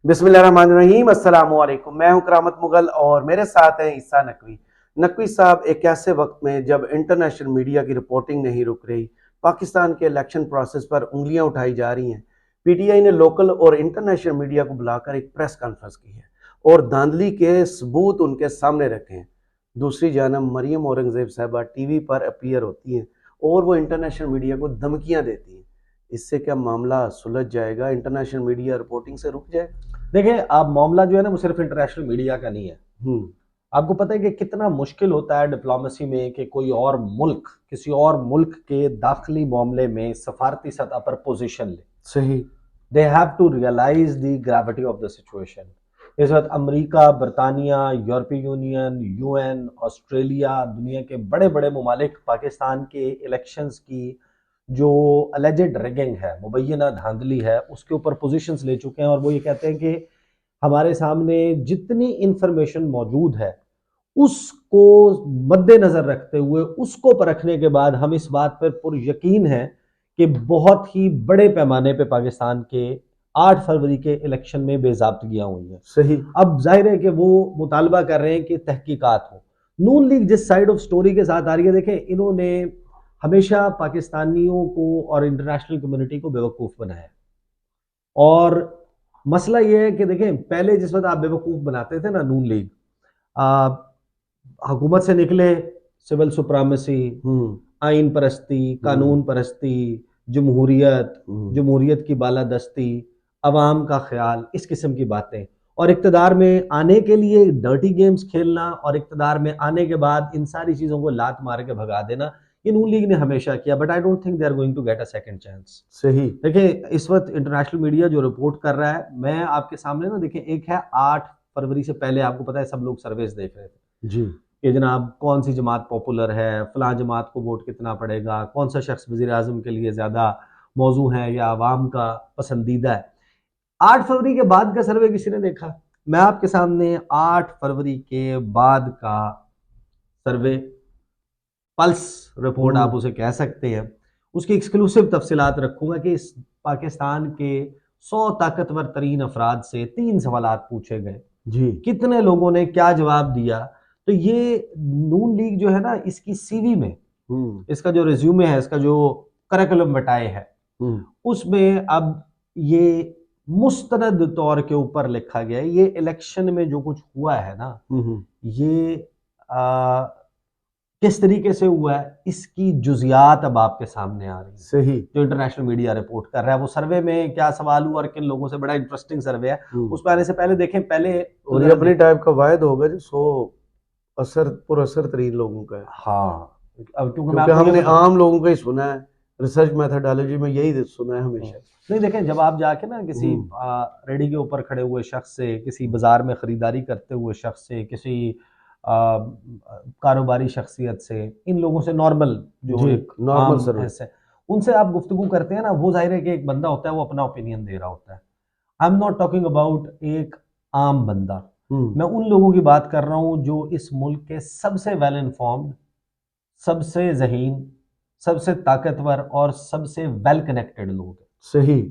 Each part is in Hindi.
बिस्मिल्लाहिर्रहमानिर्रहीम, अस्सलाम वालेकुम। मैं हूं करामत मुगल और मेरे साथ हैं ईसा नकवी। नकवी साहब, एक ऐसे वक्त में जब इंटरनेशनल मीडिया की रिपोर्टिंग नहीं रुक रही, पाकिस्तान के इलेक्शन प्रोसेस पर उंगलियां उठाई जा रही हैं, पीटीआई ने लोकल और इंटरनेशनल मीडिया को बुलाकर एक प्रेस कॉन्फ्रेंस की है और धांधली के सबूत उनके सामने रखे हैं। दूसरी जानब मरियम औरंगजेब साहबा टीवी पर अपीयर होती हैं और वो इंटरनेशनल मीडिया को धमकियां देती हैं। इससे क्या मामला सुलझ जाएगा? इंटरनेशनल मीडिया रिपोर्टिंग से रुक जाए? देखिए, अब मामला जो है ना वो सिर्फ इंटरनेशनल मीडिया का नहीं है। हम्म। आपको पता है कि कितना मुश्किल होता है डिप्लोमेसी में कि कोई और मुल्क किसी और मुल्क के दाखिली मामले में सफारती सतह पर पोजीशन ले। सही। They have to realise the gravity of the situation. इस वक्त अमेरिका, बरतानिया, यूरोपीय यूनियन, यूएन, ऑस्ट्रेलिया, दुनिया के बड़े बड़े ममालिक पाकिस्तान के इलेक्शंस की जो अलेजेड रिगिंग है, मुबैना धांधली है, उसके ऊपर पोजीशंस ले चुके हैं और वो ये कहते हैं कि हमारे सामने जितनी इंफॉर्मेशन मौजूद है उसको मद्देनजर रखते हुए उसको परखने के बाद हम इस बात पर पुर यकीन है कि बहुत ही बड़े पैमाने पे पाकिस्तान के 8 फरवरी के इलेक्शन में बेजाब्तगियां हुई हैं। सही। अब जाहिर है कि वो मुतालबा कर रहे हैं कि तहकीकात हो। नून लीग जिस साइड ऑफ स्टोरी के साथ आ रही है, देखें, इन्होंने हमेशा पाकिस्तानियों को और इंटरनेशनल कम्युनिटी को बेवकूफ़ बनाया। और मसला यह है कि देखें, पहले जिस वक्त आप बेवकूफ़ बनाते थे ना, नून लीग हुकूमत से निकले, सिविल सुप्रामेसी, आइन परस्ती, कानून परस्ती, जमहूरियत, जमहूरियत की बालादस्ती, अवाम का ख्याल, इस किस्म की बातें, और इक़्तिदार में आने के लिए डर्टी गेम्स खेलना और इक़्तिदार में आने के बाद इन सारी चीज़ों को लात मार के भगा देना, ये नून लीग ने हमेशा किया। But I don't think they are going to get a second chance. सही। देखिए, इस वक्त इंटरनेशनल मीडिया जो रिपोर्ट कर रहा है, मैं आपके सामने ना, देखिए, एक है 8 फरवरी से पहले आपको पता है सब लोग सर्वेस देख रहे थे जी। कि जनाब कौन सी जमात पॉपुलर है, फलां जमात को वोट कितना पड़ेगा, कौन सा शख्स वज़ीर आज़म के लिए ज़्यादा मौजू है या आवाम का पसंदीदा है। 8 फरवरी के बाद का सर्वे किसी ने देखा? मैं आपके सामने 8 फरवरी के बाद का सर्वे, पल्स रिपोर्ट आप उसे कह सकते हैं, उसकी एक्सक्लूसिव तफसीलात रखूंगा कि इस पाकिस्तान के 100 ताकतवर तरीन अफराद से 3 सवालात पूछे गए जी। कितने लोगों ने क्या जवाब दिया। तो ये नून लीग जो है ना, इसकी सीवी में, इसका जो रिज्यूमे है, इसका जो करिकुलम वटाए है, उसमें अब ये मुस्तनद तौर के ऊपर लिखा गया है। ये इलेक्शन में जो कुछ हुआ है ना, ये किस तरीके से हुआ है, इसकी जुजियात अब आपके सामने आ रही है। सही। जो इंटरनेशनल मीडिया रिपोर्ट कर रहा है, वो सर्वे में क्या सवाल हुआ और किन लोगों से, बड़ा इंटरेस्टिंग सर्वे है। उसमें आने से पहले देखें, पहले और ये अपनी टाइप का वायद होगा जो 100 असर पुरअसर तरीन लोगों का है। हाँ, अब क्योंकि हमने आम लोगों का ही सुना है, रिसर्च मेथोडोलॉजी में यही सुना है हमेशा। नहीं, देखें, जब आप जाके ना किसी रेडी के ऊपर खड़े हुए शख्स से, किसी बाजार में खरीदारी करते हुए शख्स से, किसी कारोबारी शख्सियत से, इन लोगों से, नॉर्मल जो एक नॉर्मल आम सर्विस ऐसे, उनसे आप गुफ्तगू करते हैं ना, वो जाहिर है कि एक बंदा होता है, वो अपना ओपिनियन दे रहा होता है। I am not talking about एक आम बंदा, मैं उन लोगों की बात कर रहा हूं जो इस मुल्क के सबसे वेल इन्फॉर्म्ड, सबसे ज़हीन, सबसे ताकतवर और सबसे वेल कनेक्टेड लोग हैं। सही।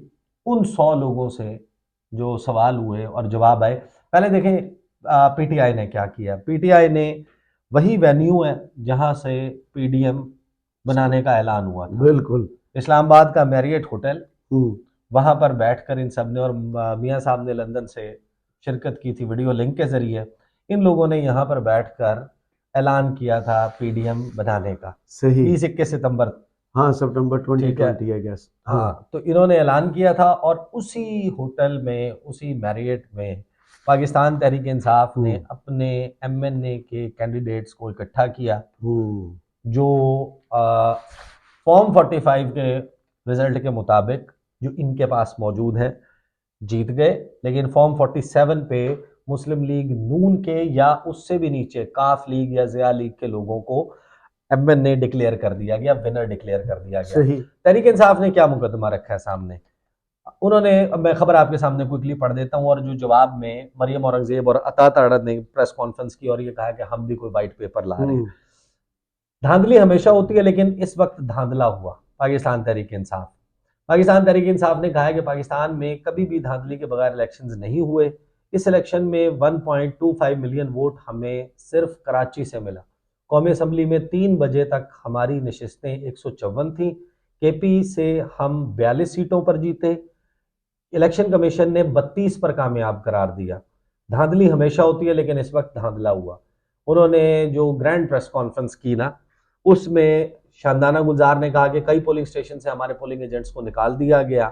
उन 100 लोगों से जो सवाल हुए और जवाब आए, पहले देखें पीटीआई ने क्या किया। पीटीआई ने वही वेन्यू है जहां से पीडीएम बनाने का ऐलान हुआ था, बिल्कुल इस्लामाबाद का मैरियट होटल, वहां पर बैठकर इन सब ने, और मियाँ साहब ने लंदन से शिरकत की थी वीडियो लिंक के जरिए, इन लोगों ने यहाँ पर बैठकर ऐलान किया था पीडीएम बनाने का। सही। 30-21 सितंबर, हाँ, सितंबर ठीक है, 2020 आई गेस। हाँ, तो इन्होंने ऐलान किया था और उसी होटल में, उसी मैरियट में पाकिस्तान तहरीक इंसाफ ने अपने एमएनए के कैंडिडेट्स को इकट्ठा किया, जो फॉर्म 45 के रिजल्ट के मुताबिक जो इनके पास मौजूद है, जीत गए। लेकिन फॉर्म 47 पे मुस्लिम लीग नून के या उससे भी नीचे काफ लीग या ज़िया लीग के लोगों को एमएनए डिक्लेयर कर दिया गया, विनर डिक्लेयर कर दिया गया। तहरीक इंसाफ ने क्या मुकदमा रखा है सामने, उन्होंने, अब मैं खबर आपके सामने क्विकली पढ़ देता हूं, और जो जवाब में मरियम औरंगजेब और अता ताड़त ने प्रेस कॉन्फ्रेंस की और ये कहा कि हम भी कोई वाइट पेपर ला रहे हैं। धांधली हमेशा होती है, लेकिन इस वक्त धांधला हुआ पाकिस्तान तहरीक इंसाफ। पाकिस्तान तहरीक इंसाफ ने कहा है कि पाकिस्तान में कभी भी धांधली के बगैर इलेक्शंस नहीं हुए। इस इलेक्शन में 1.25 मिलियन वोट हमें सिर्फ कराची से मिला। कौमी असम्बली में 3 बजे तक हमारी नशिस्तें 154 थी। केपी से हम 42 सीटों पर जीते। इलेक्शन कमीशन ने 32 पर कामयाब करार दिया। धांधली हमेशा होती है, लेकिन इस वक्त धांधला हुआ। उन्होंने जो ग्रैंड प्रेस कॉन्फ्रेंस की ना, उसमें शानदाना गुलजार ने कहा कि कई पोलिंग स्टेशन से हमारे पोलिंग एजेंट्स को निकाल दिया गया।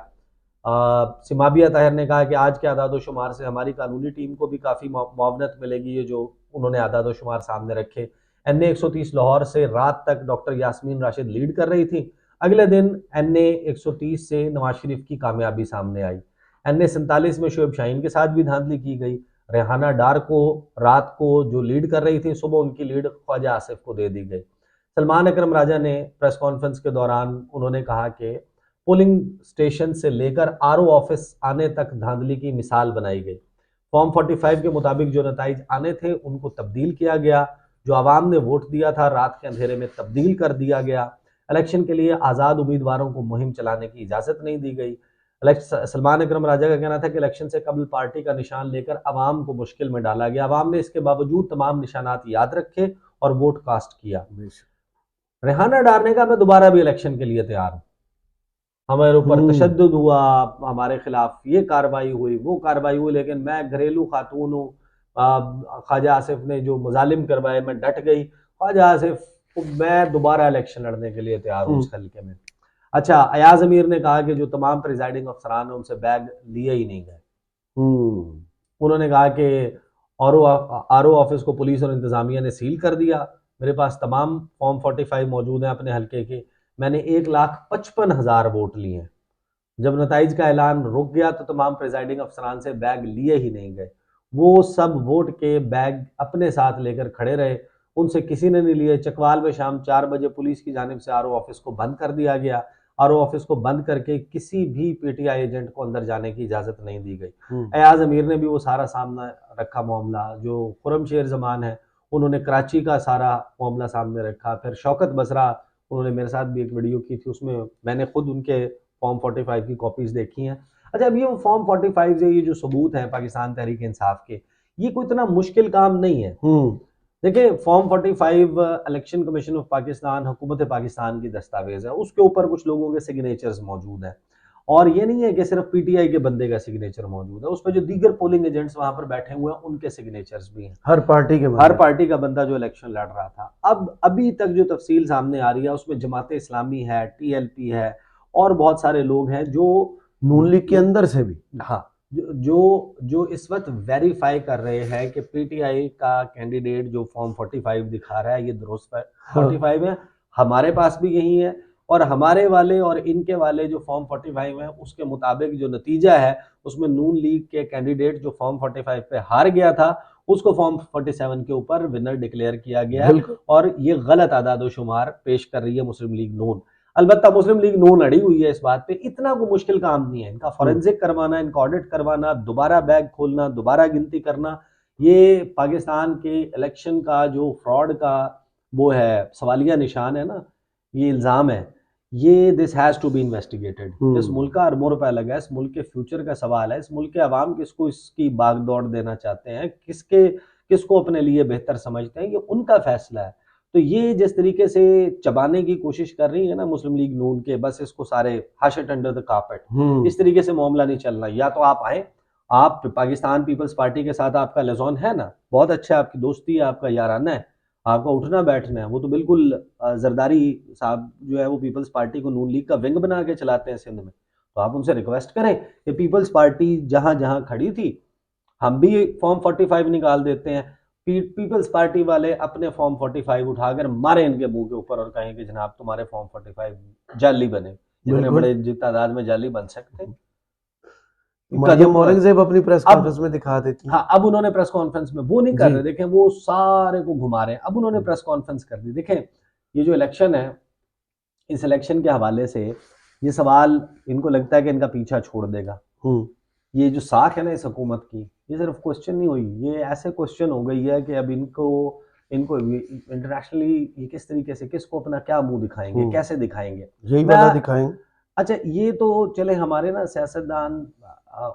सिमाबिया ताहिर ने कहा कि आज के आदाद शुमार से हमारी कानूनी टीम को भी काफ़ी मुआवनत मिलेगी। ये जो उन्होंने आदाद शुमार सामने रखे। NA 130 लाहौर से रात तक डॉक्टर यास्मीन राशिद लीड कर रही थी। अगले दिन NA 130 से नवाज शरीफ की कामयाबी सामने आई। NA 47 में शोएब शाहीन के साथ भी धांधली की गई। रेहाना डार को रात को जो लीड कर रही थी, सुबह उनकी लीड ख्वाजा आसिफ को दे दी गई। सलमान अकरम राजा ने प्रेस कॉन्फ्रेंस के दौरान उन्होंने कहा कि पोलिंग स्टेशन से लेकर RO ऑफिस आने तक धांधली की मिसाल बनाई गई। फॉर्म 45 के मुताबिक जो नताइज आने थे उनको तब्दील किया गया। जो आवाम ने वोट दिया था रात के अंधेरे में तब्दील कर दिया गया। इलेक्शन के लिए आज़ाद उम्मीदवारों को मुहिम चलाने की इजाज़त नहीं दी गई। सलमान अकरम राजा का कहना था कि इलेक्शन से कबल पार्टी का निशान लेकर आवाम को मुश्किल में डाला गया। आवाम ने इसके बावजूद तमाम निशानात याद रखे और वोट कास्ट किया। रेहाना डार ने कहा मैं दोबारा भी इलेक्शन के लिए तैयार हूँ। हमारे ऊपर तशद्दुद हुआ, हमारे खिलाफ ये कार्रवाई हुई, वो कार्रवाई हुई, लेकिन मैं घरेलू खातून हूँ। ख्वाजा आसिफ ने जो मुजालिम करवाए, मैं डट गई। ख्वाजा आसिफ मैं दोबारा इलेक्शन लड़ने के लिए तैयार हूँ उस हल्के में। अच्छा, अयाज अमीर ने कहा कि जो तमाम प्रिजाइडिंग अफसरान है उनसे बैग लिए ही नहीं गए। उन्होंने कहा कि RO ऑफिस को पुलिस और इंतजामिया ने सील कर दिया। मेरे पास तमाम फॉर्म 45 मौजूद हैं अपने हल्के के। मैंने 1,55,000 वोट लिए हैं। जब नताइज का ऐलान रुक गया तो तमाम प्रिजाइडिंग अफसरान से बैग लिए ही नहीं गए। वो सब वोट के बैग अपने साथ लेकर खड़े रहे, उनसे किसी ने नहीं लिए। चकवाल में शाम 4 बजे पुलिस की जानिब से RO ऑफिस को बंद कर दिया गया। RO ऑफिस को बंद करके किसी भी PTI एजेंट को अंदर जाने की इजाजत नहीं दी गई। अयाज अमीर ने भी वो सारा सामना रखा मामला। जो खुरम शेर जमान है उन्होंने कराची का सारा मामला सामने रखा। फिर शौकत बसरा, उन्होंने मेरे साथ भी एक वीडियो की थी, उसमें मैंने खुद उनके फॉर्म 45 की कॉपीज देखी हैं। अच्छा, अब ये फॉर्म 45 से ये जो सबूत हैं पाकिस्तान तहरीक इंसाफ के, ये कोई इतना मुश्किल काम नहीं है। देखिए, form 45 election commission of Pakistan, हुकूमत पाकिस्तान की दस्तावेज है। उसके ऊपर कुछ लोगों के सिग्नेचर्स मौजूद हैं और ये नहीं है कि सिर्फ PTI के बंदे का सिग्नेचर मौजूद है। उस पर जो दीगर पोलिंग एजेंट्स वहां पर बैठे हुए हैं उनके सिग्नेचर्स भी हैं। हर पार्टी का बंदा जो इलेक्शन लड़ रहा था। अब अभी तक जो तफसील सामने आ रही है उसमें जमात इस्लामी है, TLP है और बहुत सारे लोग हैं जो नून लीग के अंदर से भी, हाँ, जो इस वक्त वेरीफाई कर रहे हैं कि PTI का कैंडिडेट जो फॉर्म 45 दिखा रहा है ये दुरुस्त 45 है। हमारे पास भी यही है और हमारे वाले और इनके वाले जो फॉर्म 45 है उसके मुताबिक जो नतीजा है उसमें नून लीग के कैंडिडेट जो फॉर्म 45 पे हार गया था उसको फॉर्म 47 के ऊपर विनर डिक्लेयर किया गया है और ये गलत आदाद शुमार पेश कर रही है मुस्लिम लीग नून। अलबत्ता मुस्लिम लीग नून अड़ी हुई है इस बात पे। इतना कोई मुश्किल काम नहीं है इनका फॉरेंसिक करवाना, इनका ऑडिट करवाना, दोबारा बैग खोलना, दोबारा गिनती करना। ये पाकिस्तान के इलेक्शन का जो फ्रॉड का वो है सवालिया निशान है ना, ये इल्ज़ाम है, ये this has to be investigated. इस मुल्क का अरबों रुपए लगा है, इस मुल्क के फ्यूचर का सवाल है। इस मुल्क के अवाम किसको इसकी बागडोर देना चाहते हैं, किसको अपने लिए बेहतर समझते हैं, ये उनका फैसला है। तो ये जिस तरीके से चबाने की कोशिश कर रही है ना मुस्लिम लीग नून के, बस इसको सारे hush it under the carpet, इस तरीके से मामला नहीं चलना। या तो आप आए, आप पाकिस्तान पीपल्स पार्टी के साथ आपका लिजॉन है ना, बहुत अच्छा, आपकी दोस्ती है, आपका याराना है, आपका उठना बैठना है। वो तो बिल्कुल जरदारी साहब जो है वो पीपल्स पार्टी को नून लीग का विंग बना के चलाते हैं सिंध में। तो आप उनसे रिक्वेस्ट करें कि पीपल्स पार्टी जहां जहां खड़ी थी हम भी फॉर्म 45 निकाल देते हैं। पीपल्स पार्टी वाले अपने फॉर्म 45 उठाकर मारे इनके मुंह के ऊपर और कहें कि जनाब तुम्हारे फॉर्म 45 जाली बने। इतने बड़े तादाद में जाली बन सकते हैं। मरियम औरंगजेब अपनी प्रेस कॉन्फ्रेंस में दिखा देती। हाँ, अब उन्होंने प्रेस कॉन्फ्रेंस में वो नहीं कर रहे, देखें वो सारे को घुमा रहे हैं। अब उन्होंने प्रेस कॉन्फ्रेंस कर दी। देखें, ये जो इलेक्शन है, इस इलेक्शन के हवाले से ये सवाल इनको लगता है कि इनका पीछा छोड़ देगा। ये जो साख है ना इस हुकूमत की, ये सिर्फ क्वेश्चन नहीं हुई, ये ऐसे क्वेश्चन हो गई है कि अब इनको इंटरनेशनली ये किस तरीके से, किसको अपना क्या मुंह दिखाएंगे, कैसे दिखाएंगे, यही वाला दिखाएंगे। अच्छा, ये तो चले हमारे ना सियासतदान,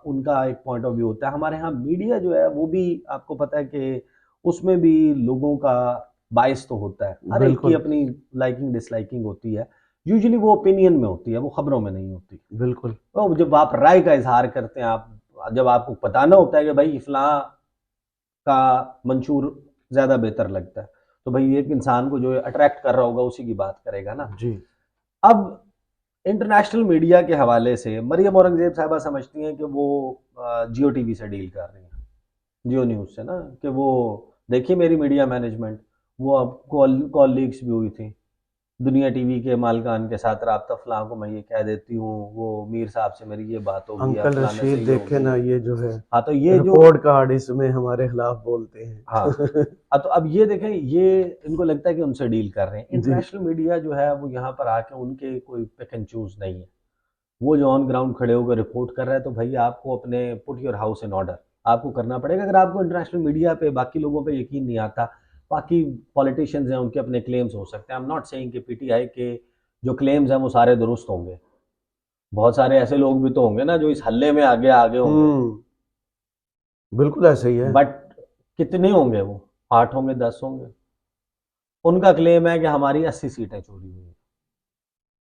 उनका एक पॉइंट ऑफ व्यू होता है। हमारे यहाँ मीडिया जो है वो भी आपको पता है कि उसमें भी लोगों का बायस तो होता है, हर एक की बिल्कुल, अपनी लाइकिंग डिसलाइकिंग होती है। यूजुअली वो ओपिनियन में होती है, वो खबरों में नहीं होती। बिल्कुल। तो जब आप राय का इजहार करते हैं, आप जब आपको बताना होता है कि भाई फलां का मंशूर ज्यादा बेहतर लगता है, तो भाई एक इंसान को जो अट्रैक्ट कर रहा होगा उसी की बात करेगा ना। जी। अब इंटरनेशनल मीडिया के हवाले से मरियम औरंगजेब साहबा समझती हैं कि वो जियो टीवी से डील कर रही हैं, जियो न्यूज़ से ना, कि वो देखिए मेरी मीडिया मैनेजमेंट, वो अब कॉल लीक्स भी हुई थी, दुनिया टीवी के मालकान के साथ राब्ता, फलां को मैं ये कह देती हूँ, वो मीर साहब से मेरी ये बात हो गई है, अंकल फलाने से रशीद ये हो देखे गई ना, है। ये जो है हाँ, तो ये जो रिपोर्ट कार्ड इसमें हमारे खिलाफ बोलते हाँ, हैं। तो अब ये देखें, ये इनको लगता है कि उनसे डील कर रहे हैं। जी। इंटरनेशनल मीडिया जो है वो यहाँ पर आके उनके कोई पिक एंड चूज नहीं है, वो जो ऑन ग्राउंड खड़े होकर रिपोर्ट कर रहा है, तो भाई आपको अपने put your house in order आपको करना पड़ेगा। अगर आपको इंटरनेशनल मीडिया पे बाकी लोगों पे यकीन नहीं आता, बाकी पॉलिटिशियंस हैं उनके अपने क्लेम्स हो सकते हैं, आई एम नॉट सेइंग कि पीटीआई के जो क्लेम्स हैं वो सारे दुरुस्त होंगे, बहुत सारे ऐसे लोग भी तो होंगे ना जो इस हल्ले में आगे आगे होंगे, हम्म। बिल्कुल ऐसे ही है। बट कितने होंगे वो, 8 होंगे, 10 होंगे। उनका क्लेम है कि हमारी 80 सीटें चोरी हुई हैं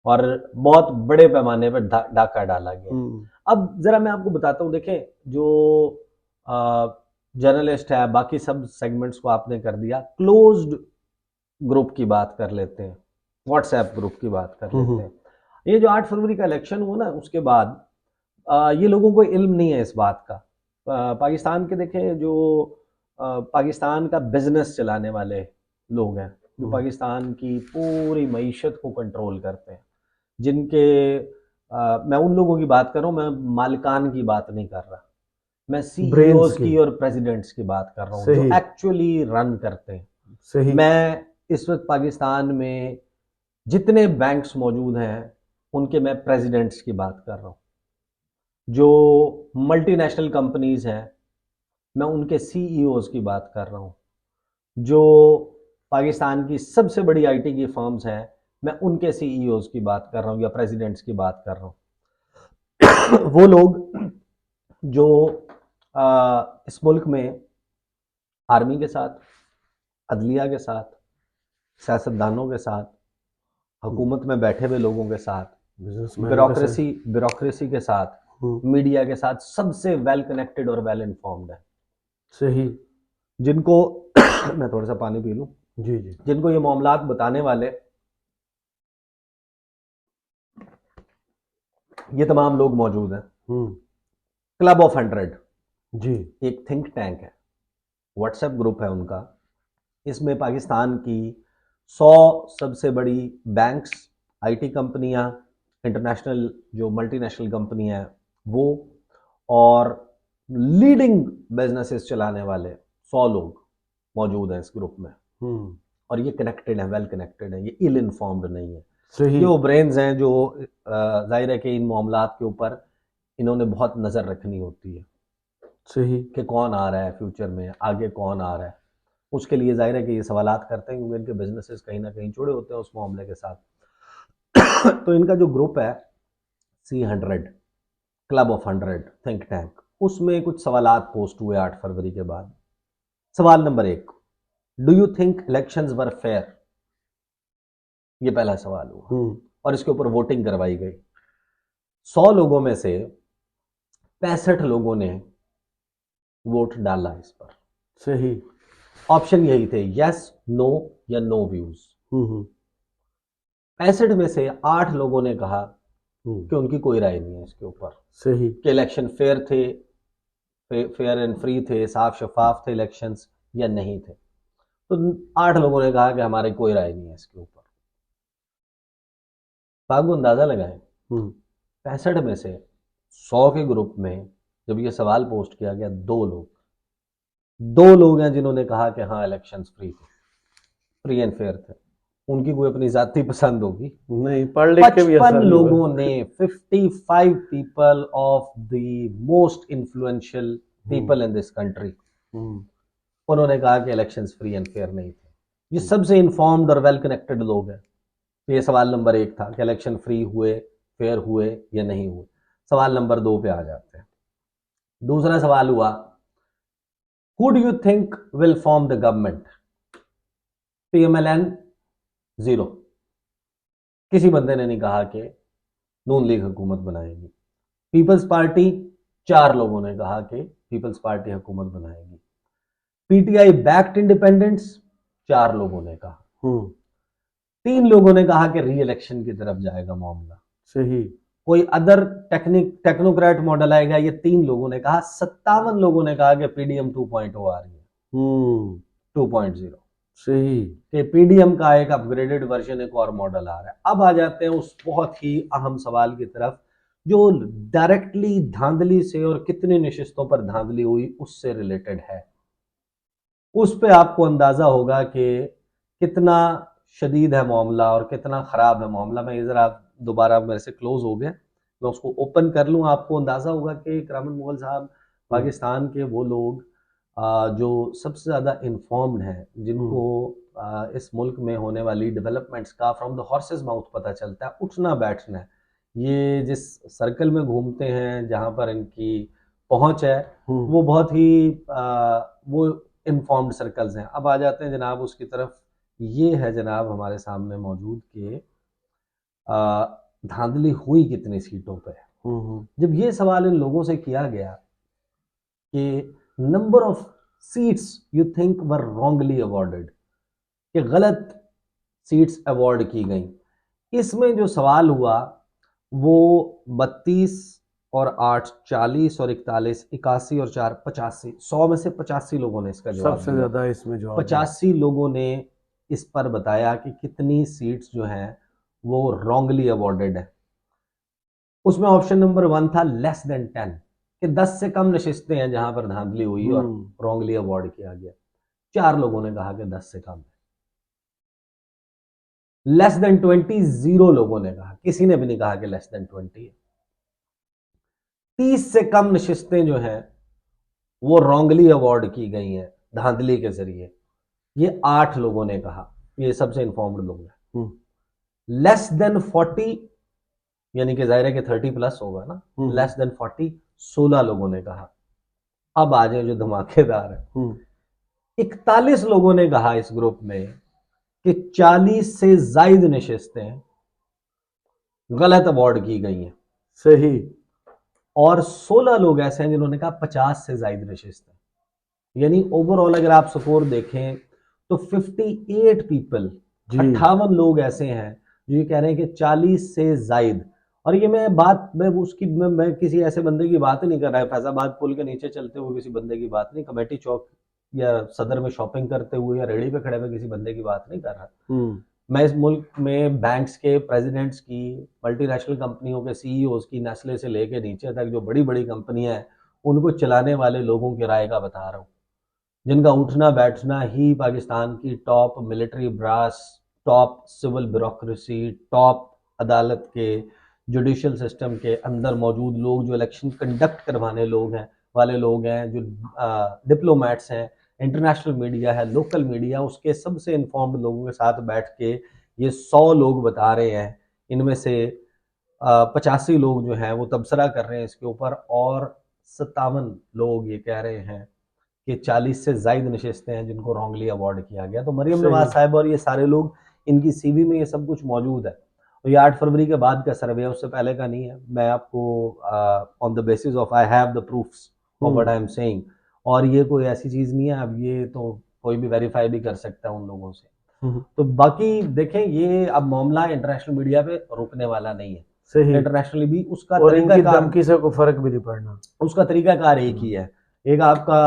और बहुत बड़े पैमाने पर डाका डाला गया है। हम्म। अब जरा मैं आपको बताता हूँ, देखें जो जर्नलिस्ट है, बाकी सब सेगमेंट्स को आपने कर दिया, क्लोज्ड ग्रुप की बात कर लेते हैं, व्हाट्सएप ग्रुप की बात कर लेते हम्म। हैं। ये जो 8 फरवरी का इलेक्शन हुआ ना, उसके बाद ये लोगों को इल्म नहीं है इस बात का। पाकिस्तान के देखें जो पाकिस्तान का बिजनेस चलाने वाले लोग हैं, जो हम्म। पाकिस्तान की पूरी मईशत को कंट्रोल करते हैं, जिनके मैं उन लोगों की बात कर रहा हूँ, मैं मालिकान की बात नहीं कर रहा, मैं ब्रेन्स सीईओज के। की और प्रेसिडेंट्स की बात कर रहा हूँ जो सही। एक्चुअली रन करते हैं। सही। मैं इस वक्त पाकिस्तान में जितने बैंक्स मौजूद हैं उनके मैं प्रेसिडेंट्स की बात कर रहा हूँ, जो मल्टीनेशनल कंपनीज हैं मैं उनके सीईओज की बात कर रहा हूँ, जो पाकिस्तान की सबसे बड़ी आईटी की फर्म्स हैं मैं उनके सीईओज की बात कर रहा हूँ या प्रेसिडेंट्स की बात कर रहा हूँ। वो लोग जो इस मुल्क में आर्मी के साथ, अदलिया के साथ, सियासतदानों के साथ, हुकूमत में बैठे हुए लोगों के साथ, बिजनेसमैनों के साथ। ब्यूरोक्रेसी के साथ, हम्म। मीडिया के साथ सबसे वेल कनेक्टेड और वेल इन्फॉर्म्ड है, सही। जिनको मैं थोड़ा सा पानी पी लूँ, जी जी। जिनको ये मामलात बताने वाले ये तमाम लोग मौजूद हैं। हम्म। क्लब ऑफ 100 जी। एक थिंक टैंक है, व्हाट्सएप ग्रुप है उनका, इसमें पाकिस्तान की 100 सबसे बड़ी बैंक्स, आईटी कंपनियां, इंटरनेशनल जो मल्टीनेशनल कंपनी है वो, और लीडिंग बिजनेसेस चलाने वाले 100 लोग मौजूद हैं इस ग्रुप में। हम्म। और ये कनेक्टेड है, वेल कनेक्टेड है, ये इल इन्फॉर्म्ड नहीं है। सही। ये वो ब्रेन्स हैं जो जाहिर है कि इन मामलात के ऊपर इन्होंने बहुत नज़र रखनी होती है सही। कि कौन आ रहा है फ्यूचर में, आगे कौन आ रहा है। उसके लिए जाहिर है कि ये सवालात करते हैं क्योंकि इनके बिजनेसेस कहीं ना कहीं जुड़े होते हैं उस मामले के साथ। तो इनका जो ग्रुप है C100, club of 100 think tank, उसमें कुछ सवालात पोस्ट हुए 8 फरवरी के बाद। सवाल number 1, do you think elections were fair? ये पहला सवाल हुआ हम्म। और इसके ऊपर वोटिंग करवाई गई। 100 लोगों में से 65 लोगों ने वोट डाला इस पर। सही। ऑप्शन यही थे, यस, नो या नो व्यूज। हम्म। 65 में से 8 लोगों ने कहा हम्म। कि उनकी कोई राय नहीं है इसके ऊपर, सही। कि इलेक्शन फेयर थे, फेयर एंड फ्री थे, साफ शफाफ थे इलेक्शंस या नहीं थे। तो 8 लोगों ने कहा कि हमारी कोई राय नहीं है इसके ऊपर। बाबू अंदाजा लगाएं, हम्म। 65 में से 100 के ग्रुप में जब ये सवाल पोस्ट किया गया, 2 लोग हैं जिन्होंने कहा कि हाँ इलेक्शंस फ्री थे, फ्री एंड फेयर थे। उनकी कोई अपनी जाती पसंद होगी। नहीं, पढ़ लिख के भी 55 असर नहीं हुआ। लोगों ने, 55 people of the most influential hmm. People in this country, hmm. उन्होंने कहा कि इलेक्शंस फ्री एंड फेयर नहीं थे। ये हम्म। सबसे इन्फॉर्म्ड और वेल कनेक्टेड लोग हैं। तो ये सवाल नंबर 1 था कि इलेक्शन फ्री हुए फेयर हुए या नहीं हुए। सवाल नंबर 2 पे आ जाते हैं। दूसरा सवाल हुआ, who do you think will form the government? PMLN 0, किसी बंदे ने नहीं कहा कि नून लीग हुकूमत बनाएगी। पीपल्स पार्टी 4 लोगों ने कहा कि पीपल्स पार्टी हुकूमत बनाएगी। पीटीआई बैक्ड इंडिपेंडेंस 4 लोगों ने कहा। 3 लोगों ने कहा कि री इलेक्शन की तरफ जाएगा मामला। सही। कोई अदर टेक्नोक्रेट मॉडल आएगा, ये 3 लोगों ने कहा। 57 लोगों ने कहा कि पीडीएम 2.0 आ रही है, 2.0। सही। कि पीडीएम का एक अपग्रेडेड वर्जन, एक और मॉडल आ रहा है। अब आ जाते हैं उस बहुत ही अहम सवाल की तरफ जो डायरेक्टली धांधली से और कितनी नशिस्तों पर धांधली हुई उससे रिलेटेड है। उस पे आपको अंदाजा होगा कि कितना शदीद है मामला और कितना खराब है मामला। मैं ये जरा दोबारा मेरे से क्लोज हो गया, मैं उसको ओपन कर लूँ। आपको अंदाजा होगा कि करामत मुगल साहब पाकिस्तान के वो लोग जो सबसे ज़्यादा इन्फॉर्म्ड हैं, जिनको इस मुल्क में होने वाली डेवलपमेंट्स का फ्रॉम द हॉर्सेस माउथ पता चलता है, उठना बैठना है। ये जिस सर्कल में घूमते हैं, जहाँ पर इनकी पहुंच है, वो बहुत ही वो इन्फॉर्म्ड सर्कल्स हैं। अब आ जाते हैं जनाब उसकी तरफ। ये है जनाब हमारे सामने मौजूद के धांधली हुई कितनी सीटों पे। जब ये सवाल इन लोगों से किया गया कि number of seats you think were wrongly awarded, कि गलत सीट्स अवॉर्ड की गई, इसमें जो सवाल हुआ वो 32 और 8 40 और 41 81 और 4 85, 100 में से 85 लोगों ने इसका जवाब सबसे दिया। ज्यादा इसमें जवाब 85 लोगों ने इस पर बताया कि कितनी सीट्स जो हैं वो रॉन्गली अवॉर्डेड है। उसमें ऑप्शन नंबर 1 था लेस देन 10, कि 10 से कम नशिस्तें हैं जहां पर धांधली हुई और रॉन्गली अवॉर्ड किया गया। 4 लोगों ने कहा कि 10 से कम है। लेस देन 20 0 लोगों ने कहा, किसी ने भी नहीं कहा कि लेस देन 20 है। 30 से कम नशिस्तें जो हैं वो रॉन्गली अवॉर्ड की गई हैं धांधली के जरिए, ये 8 लोगों ने कहा। ये सबसे इंफॉर्म्ड लोग हैं। लेस देन 40, यानी कि जाहिर है कि 30 प्लस होगा ना, लेस देन 40 16 लोगों ने कहा। अब आ जाए जो धमाकेदार है, 41 लोगों ने कहा इस ग्रुप में कि 40 से जायद नशिस्तें गलत अवॉर्ड की गई हैं। सही। और 16 लोग ऐसे हैं जिन्होंने कहा 50 से जायद नशिस्तें। यानी ओवरऑल अगर आप स्कोर देखें तो 58 पीपल, 58 लोग ऐसे हैं जो ये कह रहे हैं कि 40 से जायद। और ये मैं किसी ऐसे बंदे की बात नहीं कर रहा है, फैजाबाद पुल के नीचे चलते हुए किसी बंदे की बात नहीं, कमेटी चौक या सदर में शॉपिंग करते हुए या रेडी पे खड़े हुए किसी बंदे की बात नहीं कर रहा। मैं इस मुल्क में बैंक्स के प्रेसिडेंट्स की, मल्टीनेशनल कंपनियों के सीईओज की, नेस्ले से लेके नीचे तक जो बड़ी बड़ी कंपनियां हैं, उनको चलाने वाले लोगों की राय का बता रहा हूँ, जिनका उठना बैठना ही पाकिस्तान की top military brass, top civil bureaucracy, top अदालत के जुडिशियल सिस्टम के अंदर मौजूद लोग, जो इलेक्शन कंडक्ट करवाने वाले लोग हैं, जो डिप्लोमेट्स हैं, इंटरनेशनल मीडिया है, लोकल मीडिया, उसके सबसे इन्फॉर्म्ड लोगों के साथ बैठ के ये 100 लोग बता रहे हैं। इनमें से 85 लोग जो हैं वो तबसरा कर रहे हैं इसके ऊपर, और 57 लोग ये कह रहे हैं कि 40 से जायद नशिस्तें हैं जिनको रॉन्गली अवॉर्ड किया गया। तो मरियम नवाज साहब और ये सारे लोग, इनकी सीवी में ये सब कुछ मौजूद है। और ये 8 फरवरी के बाद का सर्वे है, उससे पहले का नहीं है। मैं आपको on the basis of I have the proofs of what I am saying, और ये कोई ऐसी चीज नहीं है, अब ये तो कोई भी वेरीफाई भी कर सकता है उन लोगों से। तो बाकी देखें, ये अब मामला इंटरनेशनल मीडिया पे रुकने वाला नहीं है। सही। इंटरनेशनली भी उसका धमकी से कोई फर्क भी नहीं पड़ना। उसका तरीकाकार एक ही है। एक आपका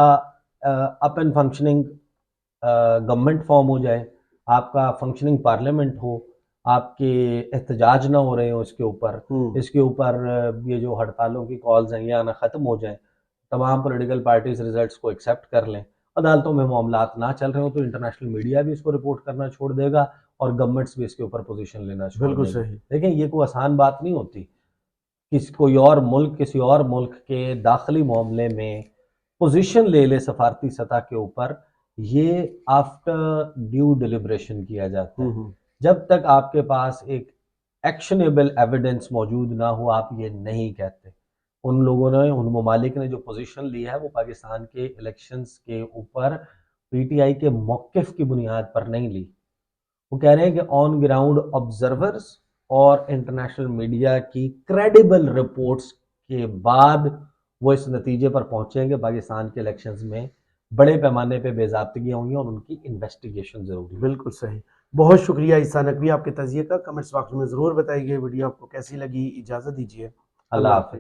up and functioning government form हो जाए, आपका फंक्शनिंग पार्लियामेंट हो, आपके एहतजाज ना हो रहे हो इसके ऊपर ये जो हड़तालों की कॉल्स हैं ये आना ख़त्म हो जाए, तमाम पॉलिटिकल पार्टीज रिजल्ट्स को एक्सेप्ट कर लें, अदालतों में मामलात ना चल रहे हो तो इंटरनेशनल मीडिया भी इसको रिपोर्ट करना छोड़ देगा और गवर्नमेंट्स भी इसके ऊपर पोजीशन लेना छोड़ देगा। सही। देखें, ये कोई आसान बात नहीं होती। किसी और मुल्क के दाखिली मामले में पोजीशन ले ले सफारती सतह के ऊपर, ये आफ्टर ड्यू डिलिब्रेशन किया जाता है। जब तक आपके पास एक एक्शनेबल एविडेंस मौजूद ना हो आप ये नहीं कहते। उन लोगों ने, उन ममालिक ने जो पोजीशन ली है वो पाकिस्तान के इलेक्शंस के ऊपर पीटीआई के मौक़िफ़ की बुनियाद पर नहीं ली। वो कह रहे हैं कि ऑन ग्राउंड ऑब्जर्वर्स और इंटरनेशनल मीडिया की क्रेडिबल रिपोर्ट्स के बाद वो इस नतीजे पर पहुंचे हैं कि पाकिस्तान के इलेक्शंस में बड़े पैमाने पे बेज़ाब्तियाँ हुई हैं और उनकी इन्वेस्टिगेशन ज़रूरी है। बिल्कुल सही। बहुत शुक्रिया ईसा नकवी आपके तज़िये का। कमेंट्स बॉक्स में ज़रूर बताइए वीडियो आपको कैसी लगी। इजाज़त दीजिए। अल्लाह अल्लाह हाफ़िज़। हाफ़िज़।